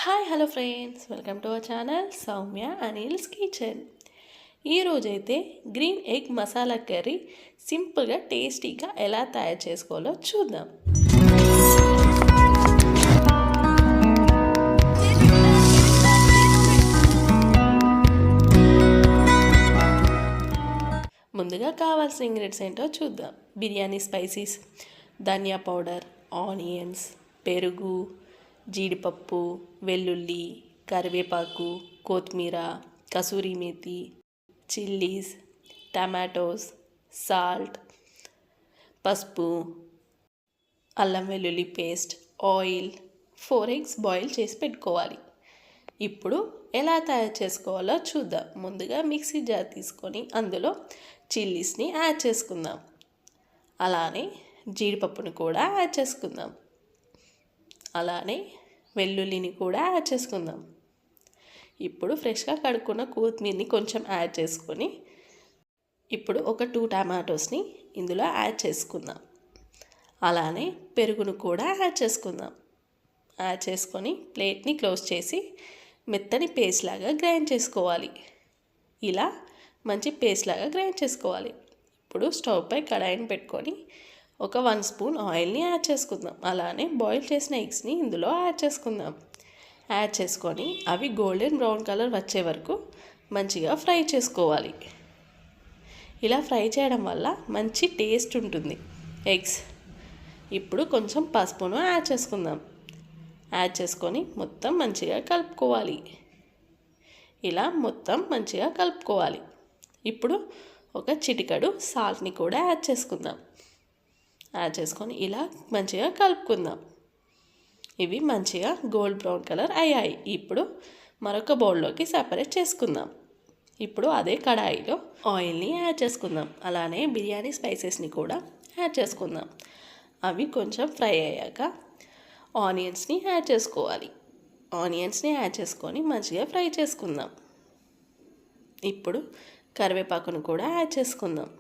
Hi hello friends, welcome to our channel Soumya Anil's kitchen. ఈరోజైతే green egg masala curry సింపుల్గా టేస్టీగా ఎలా తయారు చేసుకోవాలో చూద్దాం. ముందుగా కావాల్సిన ఇంగ్రీడియంట్స్ ఏంటో చూద్దాం. బిర్యానీ స్పైసీస్, ధనియా పౌడర్, ఆనియన్స్, పెరుగు, జీడిపప్పు, వెల్లుల్లి, కరివేపాకు, కొత్తిమీర, kasuri methi, chillies, tomatoes, salt, పసుపు, అల్లం వెల్లుల్లి పేస్ట్, ఆయిల్, 4 eggs బాయిల్ చేసి పెట్టుకోవాలి. ఇప్పుడు ఎలా తయారు చేసుకోవాలో చూద్దాం. ముందుగా మిక్సీ జార్ తీసుకొని అందులో చిల్లీస్ని యాడ్ చేసుకుందాం. అలానే జీడిపప్పుని కూడా యాడ్ చేసుకుందాం. అలానే వెల్లుల్లిని కూడా యాడ్ చేసుకుందాం. ఇప్పుడు ఫ్రెష్గా కడుక్కున్న కొత్తిమీరని కొంచెం యాడ్ చేసుకొని ఇప్పుడు ఒక 2 టమాటోస్ని ఇందులో యాడ్ చేసుకుందాం. అలానే పెరుగును కూడా యాడ్ చేసుకుందాం. యాడ్ చేసుకొని ప్లేట్ని క్లోజ్ చేసి మెత్తని పేస్ట్ లాగా గ్రైండ్ చేసుకోవాలి. ఇలా మంచి పేస్ట్ లాగా గ్రైండ్ చేసుకోవాలి. ఇప్పుడు స్టవ్ పై కడాయిని పెట్టుకొని ఒక 1 స్పూన్ ఆయిల్ని యాడ్ చేసుకుందాం. అలానే బాయిల్ చేసిన ఎగ్స్ని ఇందులో యాడ్ చేసుకుందాం. యాడ్ చేసుకొని అవి గోల్డెన్ బ్రౌన్ కలర్ వచ్చే వరకు మంచిగా ఫ్రై చేసుకోవాలి. ఇలా ఫ్రై చేయడం వల్ల మంచి టేస్ట్ ఉంటుంది ఎగ్స్. ఇప్పుడు కొంచెం పసుపును యాడ్ చేసుకుందాం. యాడ్ చేసుకొని మొత్తం మంచిగా కలుపుకోవాలి. ఇలా మొత్తం మంచిగా కలుపుకోవాలి. ఇప్పుడు ఒక చిటికెడు సాల్ట్ని కూడా యాడ్ చేసుకుందాం. యాడ్ చేసుకొని ఇలా మంచిగా కలుపుకుందాం. ఇవి మంచిగా గోల్డ్ బ్రౌన్ కలర్ అయ్యాయి. ఇప్పుడు మరొక బౌల్లోకి సపరేట్ చేసుకుందాం. ఇప్పుడు అదే కడాయిలో ఆయిల్ని యాడ్ చేసుకుందాం. అలానే బిర్యానీ స్పైసెస్ని కూడా యాడ్ చేసుకుందాం. అవి కొంచెం ఫ్రై అయ్యాక ఆనియన్స్ని యాడ్ చేసుకోవాలి. ఆనియన్స్ని యాడ్ చేసుకొని మంచిగా ఫ్రై చేసుకుందాం. ఇప్పుడు కరివేపాకును కూడా యాడ్ చేసుకుందాం.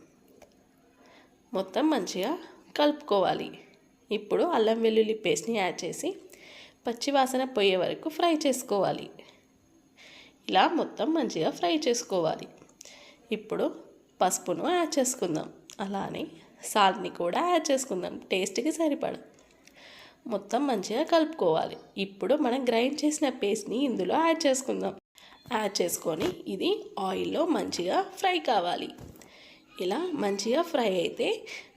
మొత్తం మంచిగా కలుపుకోవాలి. ఇప్పుడు అల్లం వెల్లుల్లి పేస్ట్ని యాడ్ చేసి పచ్చివాసన పోయే వరకు ఫ్రై చేసుకోవాలి. ఇలా మొత్తం మంచిగా ఫ్రై చేసుకోవాలి. ఇప్పుడు పసుపును యాడ్ చేసుకుందాం. అలానే సాల్ట్ని కూడా యాడ్ చేసుకుందాం టేస్ట్కి సరిపడా. మొత్తం మంచిగా కలుపుకోవాలి. ఇప్పుడు మనం గ్రైండ్ చేసిన పేస్ట్ని ఇందులో యాడ్ చేసుకుందాం. యాడ్ చేసుకొని ఇది ఆయిల్లో మంచిగా ఫ్రై కావాలి. ఇలా మంచిగా ఫ్రై అయితే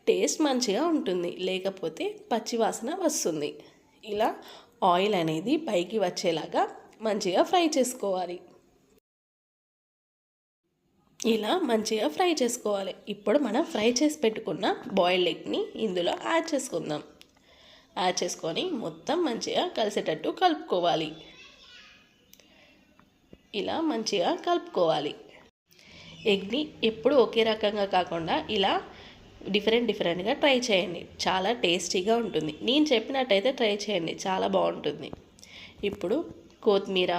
టేస్ట్ మంచిగా ఉంటుంది, లేకపోతే పచ్చివాసన వస్తుంది. ఇలా ఆయిల్ అనేది పైకి వచ్చేలాగా మంచిగా ఫ్రై చేసుకోవాలి. ఇలా మంచిగా ఫ్రై చేసుకోవాలి. ఇప్పుడు మనం ఫ్రై చేసి పెట్టుకున్న బాయిల్డ్ ఎగ్ని ఇందులో యాడ్ చేసుకుందాం. యాడ్ చేసుకొని మొత్తం మంచిగా కలిసేటట్టు కలుపుకోవాలి. ఇలా మంచిగా కలుపుకోవాలి. ఎగ్ని ఎప్పుడు ఒకే రకంగా కాకుండా ఇలా డిఫరెంట్గా ట్రై చేయండి. చాలా టేస్టీగా ఉంటుంది. నేను చెప్పినట్టయితే ట్రై చేయండి, చాలా బాగుంటుంది. ఇప్పుడు కొత్తిమీర,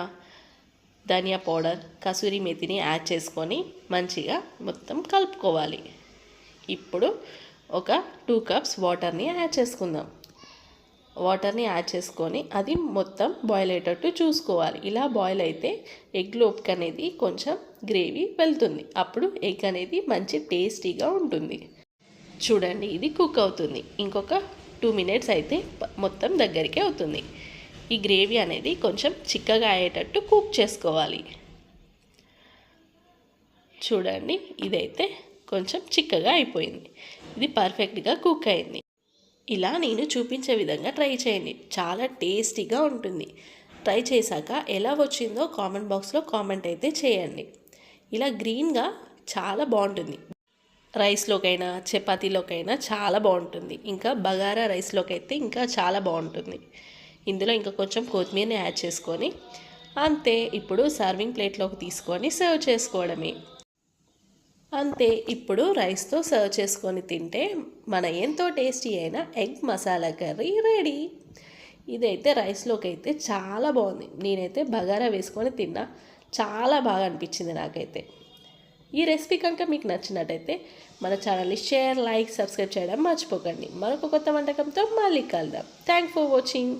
ధనియా పౌడర్, కసూరి మేతిని యాడ్ చేసుకొని మంచిగా మొత్తం కలుపుకోవాలి. ఇప్పుడు ఒక 2 cups వాటర్ని యాడ్ చేసుకుందాం. వాటర్ని యాడ్ చేసుకొని అది మొత్తం బాయిల్ అయ్యేటట్టు చూసుకోవాలి. ఇలా బాయిల్ అయితే ఎగ్ లోపలికి అనేది కొంచెం గ్రేవీ వెళ్తుంది. అప్పుడు ఎగ్ అనేది మంచి టేస్టీగా ఉంటుంది. చూడండి, ఇది కుక్ అవుతుంది. ఇంకొక 2 minutes అయితే మొత్తం దగ్గరికి అవుతుంది. ఈ గ్రేవీ అనేది కొంచెం చిక్కగా అయ్యేటట్టు కుక్ చేసుకోవాలి. చూడండి, ఇదైతే కొంచెం చిక్కగా అయిపోయింది. ఇది పర్ఫెక్ట్గా కుక్ అయింది. ఇలా నేను చూపించే విధంగా ట్రై చేయండి, చాలా టేస్టీగా ఉంటుంది. ట్రై చేశాక ఎలా వచ్చిందో కామెంట్ బాక్స్లో కామెంట్ అయితే చేయండి. ఇలా గ్రీన్గా చాలా బాగుంటుంది. రైస్లోకైనా చపాతీలోకైనా చాలా బాగుంటుంది. ఇంకా బగారా రైస్లోకి అయితే ఇంకా చాలా బాగుంటుంది. ఇందులో ఇంకా కొంచెం కొత్తిమీరని యాడ్ చేసుకొని అంతే. ఇప్పుడు సర్వింగ్ ప్లేట్లోకి తీసుకొని సర్వ్ చేసుకోవడమే. అంతే. ఇప్పుడు రైస్తో సర్వ్ చేసుకొని తింటే మన ఎంతో టేస్టీ అయిన ఎగ్ మసాలా కర్రీ రెడీ. ఇదైతే రైస్లోకి అయితే చాలా బాగుంది. నేనైతే బగారా వేసుకొని తిన్నా, చాలా బాగా అనిపించింది నాకైతే. ఈ రెసిపీ కనుక మీకు నచ్చినట్టయితే మన ఛానల్ని షేర్, లైక్, సబ్స్క్రైబ్ చేయడం మర్చిపోకండి. మరొక కొత్త వంటకంతో మళ్ళీ కలుద్దాం. Thanks for watching.